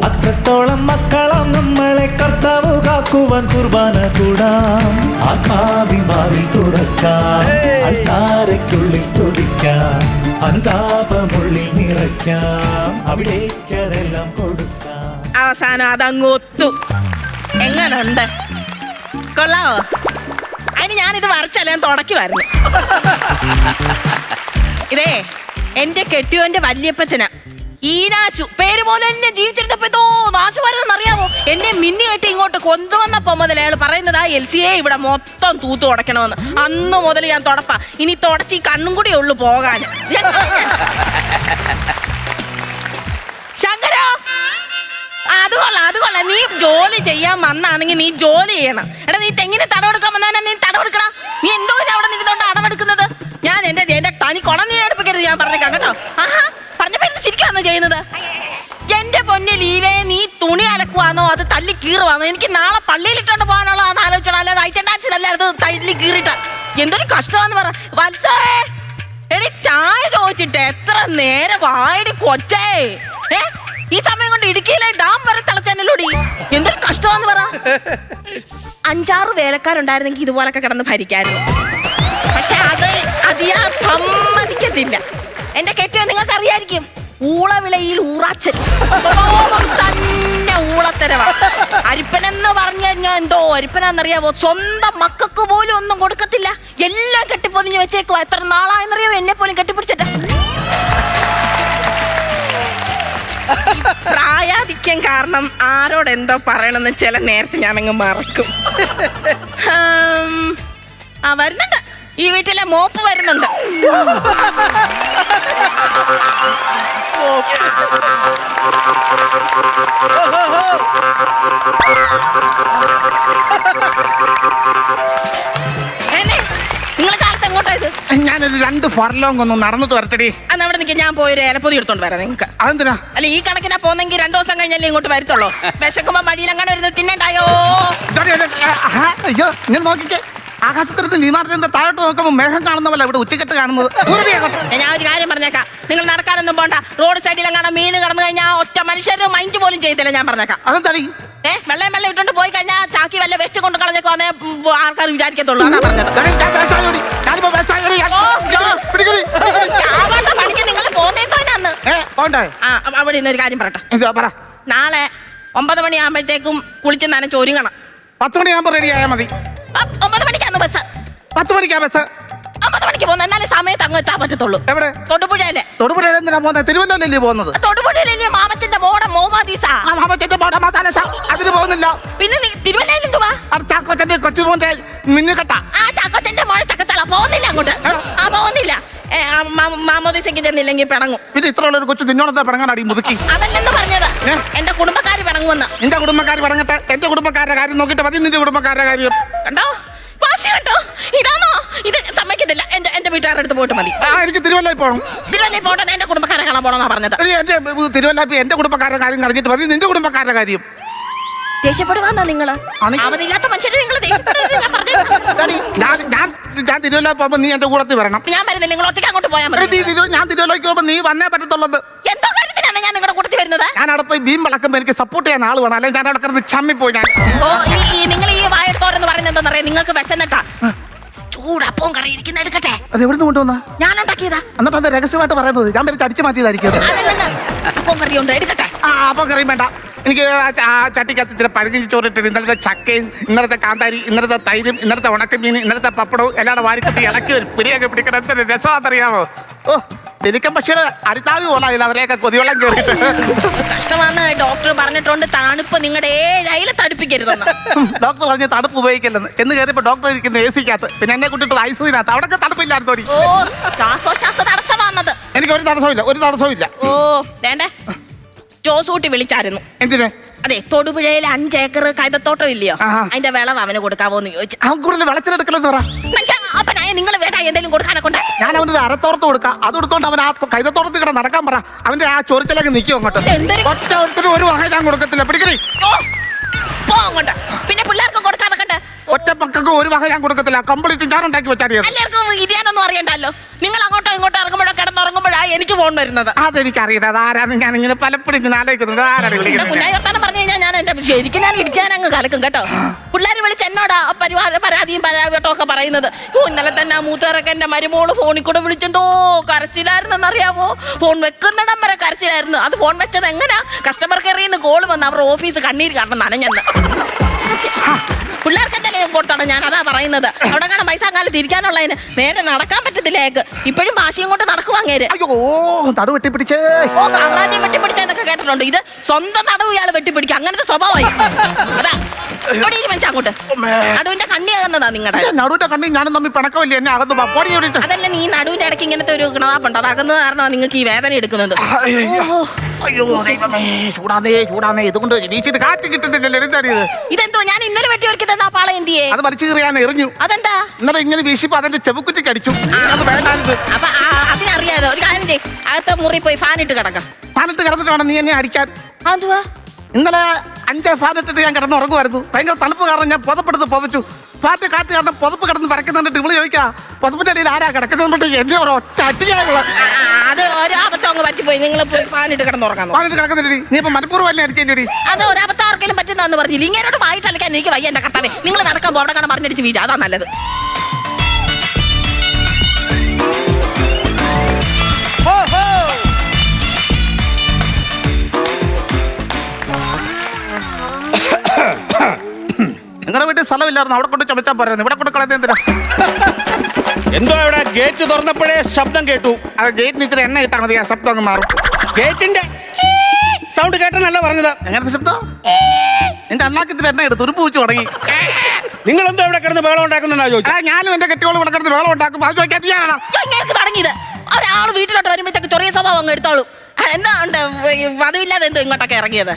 അത്രത്തോളം മക്കളാം നമ്മളെ കർത്താവ് കാക്കുവാൻ കുർബാന കൂടാം. ആത്മാവിൽ തുറക്കാം, അൾത്താരയ്ക്കുള്ളിൽ സ്തുതിക്കാം, അനുതാപമുള്ളിൽ നിറയ്ക്കാം, അവിടേക്കതെല്ലാം കൊടുക്കാം. അവസാനം അതങ്ങ് ഒത്തു. എങ്ങനുണ്ട്? കൊള്ളാവോ? അതിന് ഞാനിത് വരച്ചല്ലേ തുടക്കുമായിരുന്നു. ഇതേ എന്റെ കെട്ടിയോന്റെ വല്യപ്പച്ചന ഈനാശു പേര് പോലെ എന്നെ ജീവിച്ചിരുന്നപ്പോ എന്തോ നാശമാരെന്ന് അറിയാമോ? എന്നെ മിന്നി കെട്ടി ഇങ്ങോട്ട് കൊണ്ടുവന്നപ്പോ മുതൽ അയാൾ പറയുന്നതാ LCA ഇവിടെ മൊത്തം തൂത്ത് തുടക്കണമെന്ന്. അന്ന് മുതൽ ഞാൻ തുടപ്പ. ഇനി തുടച്ച് ഈ കണ്ണും കൂടി ഉള്ളു പോകാൻ. ശങ്കരോ, അത് കൊള്ളാം. നീ ജോലി ചെയ്യാൻ വന്നാണെങ്കിൽ നീ ജോലി ചെയ്യണം. എടാ, നീ തെങ്ങിന് തടവെടുക്കാൻ വന്നാ നീ തടവെടുക്കണം. നീ എന്തോ അവിടെ നിന്നോണ്ട് അടവെടുക്കുന്നത്? ഞാൻ എന്റെ തനി കുളം നീ എടുപ്പിക്കരുത്, ഞാൻ പറഞ്ഞേക്കാം കേട്ടോ. ആഹാ, പറഞ്ഞപ്പോ ശരിക്കാണോ ചെയ്യുന്നത്? എന്റെ പൊന്നെ ലീലേ, നീ തുണി അലക്കുവാന്നോ അത് തല്ലി കീറുവാന്നോ? എനിക്ക് നാളെ പള്ളിയിലിട്ടോണ്ട് പോകാനുള്ളതാന്ന് ആലോചിച്ചോളാം. അല്ലാതെ ഐറ്റം ഡാൻസിനല്ല അത് തല്ലി കീറിട്ട. എന്തൊരു കഷ്ടമാന്ന് പറ. വത്സേ, എടി ചായ ചോദിച്ചിട്ട് എത്ര നേരം വായടി കൊച്ചേ. ഈ സമയം കൊണ്ട് ഇടുക്കിയിലെ ഡാം വരെ തിളച്ചെന്നല്ലോടി. എന്തൊരു കഷ്ടമാന്ന് പറ. 5-6 വേലക്കാരുണ്ടായിരുന്നെങ്കിൽ ഇതുപോലൊക്കെ കിടന്ന് ഭരിക്കായിരുന്നു. പക്ഷെ അത് ഞാൻ സമ്മതിക്കത്തില്ല. എന്റെ കെട്ടിയോ നിങ്ങൾക്ക് അറിയായിരിക്കും, ഊളവിളയിൽ ഊറാച്ചൻ തന്നെ ഊളത്തരവാ. അരിപ്പനെന്ന് പറഞ്ഞു കഴിഞ്ഞാൽ എന്തോ അരിപ്പനാന്നറിയാവോ? സ്വന്തം മക്കൾക്ക് പോലും ഒന്നും കൊടുക്കത്തില്ല, എല്ലാം കെട്ടിപ്പൊതിഞ്ഞ് വെച്ചേക്കുവാ. എത്ര നാളായെന്നറിയാവോ എന്നെ പോലും കെട്ടിപ്പിടിച്ചിട്ട്? പ്രായാധിക്യം കാരണം ആരോട് എന്തോ പറയണമെന്ന് ചില നേരത്തെ ഞാനങ്ങ് മറക്കും. വരുന്നുണ്ട്, ഈ വീട്ടിലെ മോപ്പ് വരുന്നുണ്ട്. നിങ്ങൾ കാലത്ത് എങ്ങോട്ടായത്? ഞാനൊരു 2 ഫർലോങ് ഒന്ന് നടന്നിട്ട് വരട്ടെടി. അന്ന് അവിടെ നിൽക്കുക, ഞാൻ പോയൊരു ഇലപ്പൊതി എടുത്തോണ്ട് വരാം നിങ്ങൾക്ക്. അതെന്തിനാ? അല്ല, ഈ കണക്കിനാ പോന്നെങ്കിൽ 2 ദിവസം കഴിഞ്ഞല്ലേ ഇങ്ങോട്ട് വരത്തുള്ളൂ. വിശക്കുമ്പോ മടിയിൽ അങ്ങനെ വരുന്നത് തിന്നണ്ടായോ? അയ്യോ, ഇങ്ങനെ നോക്കിക്കേ, ആകാശത്തിരുന്ന് വിമാനത്തിന്റെ താഴോട്ട് നോക്കുമ്പോ മേഘം കാണുന്നവല്ല ഇവിടെ ഉച്ചക്കെട്ട് കാണുന്നത്. ഞാൻ ഒരു കാര്യം പറഞ്ഞേക്കാം, നിങ്ങൾ നടക്കാനൊന്നും പോണ്ട. റോഡ് സൈഡിൽ എങ്ങനെ മീൻ കടന്നു കഴിഞ്ഞാൽ ഒറ്റ മനുഷ്യരും മൈൻഡ് പോലും ചെയ്തില്ല. ഞാൻ പറഞ്ഞേക്കാം. അതെന്താടി? വെള്ളം ഇട്ടോണ്ട് പോയി കഴിഞ്ഞാൽ ചാക്കി വല്ല വെസ്റ്റ് കൊണ്ട് കളഞ്ഞേക്കോന്നേ ആൾക്കാർ വിചാരിക്കത്തുള്ളൂ. അതാ പറഞ്ഞത്. പണിക്ക് നിങ്ങൾ പോന്നേക്കോന്ന് അവിടെ ഇന്നൊരു കാര്യം പറയട്ടെ. നാളെ 9 മണിയാകുമ്പോഴത്തേക്കും കുളിച്ച് നനച്ച് ഒരുങ്ങണം. 10 മണിയാകുമ്പോ റെഡി ആയാൽ മതി. 9 മണിക്കാണ് ബസ്. 10 മണിക്കാ ബസ്. 9 മണിക്ക് പോകുന്നത്, എന്നാലേ സമയത്ത് അങ്ങ് എത്താൻ പറ്റത്തുള്ളൂ. എവിടെ? തൊടുപുഴയിലെ. തൊടുപുഴയിൽ എന്തിനാ പോകുന്നത്? തിരുവല്ലയിലല്ലേ പോകുന്നത്? തൊടുപുഴയിലെ മാമച്ചന്റെ മോടെ മോമാദീസ. അതിന് പോകുന്നില്ല. പിന്നെ തിരുവല്ലയിൽ എന്തുവാ? ചാക്കോച്ചന്റെ കൊച്ചുമോന്റെ മിന്നുകെട്ട. ആ ചാക്കോച്ചന്റെ മോളെ ചക്കത്തള പോകുന്നില്ല അങ്ങോട്ട്. പോകുന്നില്ല. മാമോദീസയ്ക്ക് ചെന്നില്ലെങ്കിൽ പിണങ്ങും. പിന്നെ ഇത്രയുള്ള ഒരു കൊച്ചു നിന്നോടത്തെ പിണങ്ങാനാടി മുതുക്കി? അതല്ലെന്ന് പറഞ്ഞത്, എന്റെ കുടുംബക്കാര് പിണങ്ങുമെന്ന്. നിന്റെ കുടുംബക്കാര് പിണങ്ങട്ടെ, എന്റെ കുടുംബക്കാരുടെ കാര്യം നോക്കിട്ട് മതി നിന്റെ കുടുംബക്കാരുടെ കാര്യം. കണ്ടോ വാശി കണ്ടോ? ഇതാണോ? ഇത് സമ്മതിക്കത്തില്ല. എന്റെ വീട്ടുകാരുടെ അടുത്ത് പോയിട്ട് മതി. എനിക്ക് തിരുവല്ലയിൽ പോകണം. തിരുവല്ലയിൽ പോട്ടെ, എന്റെ കുടുംബക്കാരെ കാണാൻ പോണെന്നാ പറഞ്ഞത്. തിരുവല്ല എന്റെ കുടുംബക്കാരുടെ കാര്യം കഴിഞ്ഞിട്ട് മതി നിന്റെ കുടുംബക്കാരുടെ കാര്യം. ദേഷ്യപ്പെടുവാന്നാ നിങ്ങള്? അവധിയില്ലാത്ത മനുഷ്യരെ നിങ്ങൾ ഞാൻ തിരുവല്ല പോകുമ്പോ നീ എന്റെ കൂടത്തിൽ വരണം. ഞാൻ വരുന്നില്ല, നിങ്ങൾ ഒറ്റയ്ക്ക് അങ്ങോട്ട് പോയാൽ മതി. ഞാൻ തിരുവല്ലയ്ക്ക് പോകുമ്പോ നീ വന്നേ പറ്റത്തുള്ളത്. എന്തോ കാര്യത്തിനാണ് ഞാൻ നിങ്ങളുടെ കൂട്ടത്തിൽ വരുന്നത്? ഞാൻ അവിടെ പോയി ബീം വളക്കുമ്പോ എനിക്ക് സപ്പോർട്ട് ചെയ്യാൻ ആള് വേണം, അല്ലെങ്കിൽ ഞാൻ അവിടെ കിടന്ന് ചമ്മിപ്പോയി. ഞാൻ നിങ്ങൾ ഈ വായത്തോരെന്ന് പറയുന്നത് എന്താണെന്നറിയാം? നിങ്ങൾക്ക് വിശന്നിട്ടാ. ചൂടപ്പവും കറി ഇരിക്കുന്ന എടുക്കട്ടെ. അത് എവിടുന്ന് കൊണ്ടുവന്നാ? ഞാൻ ഉണ്ടാക്കിയതാ. എന്നിട്ട് അത് രഹസ്യമായിട്ട് പറയുന്നത് ഞാൻ പേര് അടിച്ചു മാറ്റിയതായിരിക്കും. അപ്പം കറി ഉണ്ട്, എടുക്കട്ടെ. അപ്പം കറിയും വേണ്ട. എനിക്ക് ആ ചട്ടിക്കകത്ത് ഇച്ചിരി പഴഞ്ഞി ചോറിട്ട് ഇന്നലത്തെ ചക്കയും ഇന്നലത്തെ കാന്താരി ഇന്നലത്തെ തൈരും ഇന്നലത്തെ ഉണക്കമീൻ ഇന്നലത്തെ പപ്പടവും എല്ലാം വാരിക്കുട്ടി ഇളക്കി ഒരു പിടിയൊക്കെ പിടിക്കണം. എന്തൊരു രസമാണെന്നറിയാമോ? ഓ, എനിക്കും പക്ഷേ അരിത്താവി പോലായില്ല അവരെയൊക്കെ കൊതിവെള്ളം കയറിയിട്ട്. കഷ്ടമാന്ന് ഡോക്ടർ പറഞ്ഞിട്ടുണ്ട്, തണുപ്പ് നിങ്ങളുടെ 7 അയില തണുപ്പിക്കരുതെന്ന്. ഡോക്ടർ പറഞ്ഞ് തണുപ്പ് ഉപയോഗിക്കില്ലെന്ന്. എന്ന് കയറിയപ്പോ ഡോക്ടർ ഇരിക്കുന്ന AC-ക്കകത്ത്, പിന്നെ എന്നെ കൂട്ടിട്ട് ഐസിനകത്ത്. അവിടെയൊക്കെ തണുപ്പില്ലായിരുന്നോ? ഓ, ശ്വാസോച്ഛ്വാസ തടസ്സമാണത്. എനിക്ക് ഒരു തടസ്സവും ഇല്ല. ഓ വേണ്ടേ, ജോസൂട്ടി വിളിച്ചായിരുന്നു. എന്തിനെ? അതെ, തൊടുപുഴയിൽ 5 ഏക്കർ കൈതത്തോട്ടം ഇല്ലയോ, അതിന്റെ വിളവ് അവന് കൊടുക്കാവോന്ന് ചോദിച്ചു. അവൻ കൂടുതൽ വെളച്ചിലെടുക്കലെന്ന് പറ. അപ്പനായ നിങ്ങൾ വേണ്ട എന്തെങ്കിലും കൊടുക്കാനെ കൊണ്ട്. ഞാൻ അവന്റെ അരത്തോർത്ത് കൊടുക്കാം. അത് കൊടുത്തോണ്ട് അവൻ ആ കൈതത്തോട്ടത്തിൽ കിടന്ന് നടക്കാൻ പറ. അവന്റെ ആ ചൊറിച്ചിലൊക്കെ നിൽക്കും അങ്ങോട്ട്. ഒറ്റ ഒരു വക ഞാൻ കൊടുക്കത്തില്ല. പിടിക്കണേ പോ അങ്ങോട്ട്. പിന്നെ പിള്ളേർക്ക് കൊടുക്കാനൊക്കെ ഒറ്റ പക്കക്ക് ഒരു വക ഞാൻ കൊടുക്കത്തില്ല, കംപ്ലീറ്റ് ഞാൻ ഉണ്ടാക്കി വെച്ചാടിയത്. എല്ലാവർക്കും ഇരിയാനൊന്നും അറിയണ്ടല്ലോ. നിങ്ങൾ അങ്ങോട്ടോ ഇങ്ങോട്ടോ ഇറങ്ങുമ്പോഴോ കിടന്നുറങ്ങുമ്പോഴാ എനിക്ക് ഫോൺ വരുന്നത്. അതെനിക്കറിയാം, അത് ആരാന്ന് ഞാൻ ഇങ്ങനെ പലപ്പോഴും ഇങ്ങനെ ആലോചിക്കുന്നത്. ആരാണ് വിളിക്കുന്നത്? കുഞ്ഞായി പറഞ്ഞു കഴിഞ്ഞാൽ ഞാൻ എന്റെ ശരിക്കും ഞാൻ ഇടിച്ചാൻ അങ്ങ് കലക്കും കേട്ടോ. പിള്ളേർ വിളിച്ച് എന്നോടാ പരാതിയും പരാതിയും ഒക്കെ പറയുന്നത്. ഇന്നലെ തന്നെ ആ മൂത്തറക്കന്റെ മരുമോള് ഫോണിൽ കൂടെ വിളിച്ചെന്തോ കരച്ചിലായിരുന്നെന്നറിയാവോ. ഫോൺ വെക്കുന്നിടം വരെ കരച്ചിലായിരുന്നു. അത് ഫോൺ വെച്ചത് എങ്ങനെയാ, കസ്റ്റമർ കെയറിൽ നിന്ന് കോള് വന്ന് അവരുടെ ഓഫീസ് കണ്ണീര് കാരണം നനഞ്ഞെന്ന്. പിള്ളേർക്ക് എന്തെങ്കിലും കൊടുത്തോണം, ഞാൻ അതാ പറയുന്നത്. അവിടെ കാണാൻ പൈസ കാലത്ത് ഇരിക്കാനുള്ളതിന് നേരെ നടക്കാൻ പറ്റത്തില്ല. ഇപ്പോഴും വാശിയും കൊണ്ട് നടക്കുവാ അങ്ങേര്. അയ്യോ നടു വെട്ടിപ്പിടിച്ചേ. ഓ സാമ്രാജ്യം വെട്ടിപ്പിടിച്ചെന്നൊക്കെ കേട്ടിട്ടുണ്ട്. ഇത് സ്വന്തം നടുവ് ഇയാൾ വെട്ടിപ്പിടിക്കും, അങ്ങനത്തെ സ്വഭാവമായി. അതാ ഇവിടെ ഇരി മനുഷ്യ അങ്ങോട്ട്. നടുവിന്റെ കണ്ണി അകന്നതാ നിങ്ങളുടെ. നടുവിന്റെ കണ്ണി ഞാനും തമ്മിൽ പിണക്കമില്ല, എന്നെ അകന്ന് പൊടി. അതല്ല, നീ നടുവിന്റെ ഇടയ്ക്ക് ഇങ്ങനത്തെ ഒരു കിണാപ്പുണ്ട്, അത് അകന്നത് കാരണമാണ് നിങ്ങൾക്ക് ഈ വേദന എടുക്കുന്നത്. അയ്യോ ചൂടാന്നേ ഇതുകൊണ്ട് കാറ്റ് കിട്ടുന്നില്ലല്ലോ. എന്താണിത്? ഇതെന്തോ ഞാൻ ഇന്നലെ വെട്ടി ഒരുക്കി തന്ന പാള എന്തിയേ? അത് വലിച്ചു കീറിയാൻ എറിഞ്ഞു. അതെന്താ? ഇന്നലെ ഇങ്ങനെ വീശിപ്പോ അതിന്റെ ചെവുക്കുറ്റിക്ക് അടിച്ചു. അത് വേണ്ടായത്. അപ്പൊ അതിനറിയാതെ ഒരു കാര്യം ചെയ്യ്, അകത്തെ മുറി പോയി ഫാനിട്ട് കിടക്കാം. ഫാനിട്ട് കിടന്നിട്ട് വേണം നീ എന്നെ അടിക്കാൻ. എന്തുവാ? ഇന്നലെ 5 ഫാനിട്ടിട്ട് ഞാൻ കിടന്നുറങ്ങുമായിരുന്നു. ഭയങ്കര തണുപ്പ് കാരണം ഞാൻ പുതപ്പെടുത്ത് പുതച്ചു. കാറ്റ് കാരണം പുതപ്പ് കിടന്ന് വരക്കുന്നുണ്ട്. ഇവള് ചോദിക്കാം പുതപ്പിന്റെ അടിയിൽ ആരാ കിടക്കുന്നത്? എന്നെ ഒരു ഒറ്റ അടിയായുള്ള അത് ഒരബദ്ധം അങ്ങ് പറ്റിപ്പോയി. നിങ്ങൾ പോയി ഫാനിട്ട് കിടന്നുറങ്ങാൻ. ഫാനിട്ട് കിടക്കുന്നില്ല. നീ ഇപ്പൊ മനഃപൂർവ്വം അല്ലേ അടിച്ചേണ്ടി? അത് ഒരബദ്ധം ആർക്കെങ്കിലും പറ്റുന്നതെന്ന് പറഞ്ഞില്ല. ഇങ്ങനോട് വായിട്ട് അലക്കാൻ എനിക്ക് വയ്യ എന്റെ കർത്താവേ. നിങ്ങൾ നടക്കാൻ പോ, അവിടെ കാണാൻ പറഞ്ഞടിച്ച് വീഴ, അതാ നല്ലത്. നിങ്ങളുടെ വീട്ടിൽ സ്ഥലമില്ലായിരുന്നു, അവിടെ കൊണ്ട് ചമച്ചാൻ പറയുന്നത്. ഇവിടെ കൊണ്ട് കളയുന്നത് എന്തിനാ? എന്തോ ഇവിടെ ഗേറ്റ് തുറന്നപ്പോഴേ ശബ്ദം കേട്ടു. അത് ഗേറ്റിന് ഇച്ചിരി എണ്ണ ഇട്ടാൽ മതി, ആ ശബ്ദം അങ്ങ് മാറും. ഗേറ്റിന്റെ സൗണ്ട് കേട്ടെന്നല്ല പറഞ്ഞത്. എങ്ങനത്തെ ശബ്ദം? എന്റെ അണ്ണാക്കിത്തിന് എണ്ണ എടുത്ത് ഒരു പൂച്ചു തുടങ്ങി. നിങ്ങൾ എന്തോ ഇവിടെ കിടന്ന് ബഹളം ഉണ്ടാക്കുന്ന ചോദിച്ചു. ഞാനും എന്റെ കെട്ടിയോളം ഇവിടെ കിടന്ന് വെള്ളം ഉണ്ടാക്കും. അത് ചോദിക്കാൻ ഞാനാണ് ഇങ്ങനെ തുടങ്ങിയത്. ഒരാൾ വീട്ടിലോട്ട് വരുമ്പോഴത്തേക്ക് ചെറിയ സ്വഭാവം അങ്ങ് എടുത്തോളൂ. എന്താ ഉണ്ട് പതിവില്ലാതെ എന്തോ ഇങ്ങോട്ടൊക്കെ ഇറങ്ങിയത്?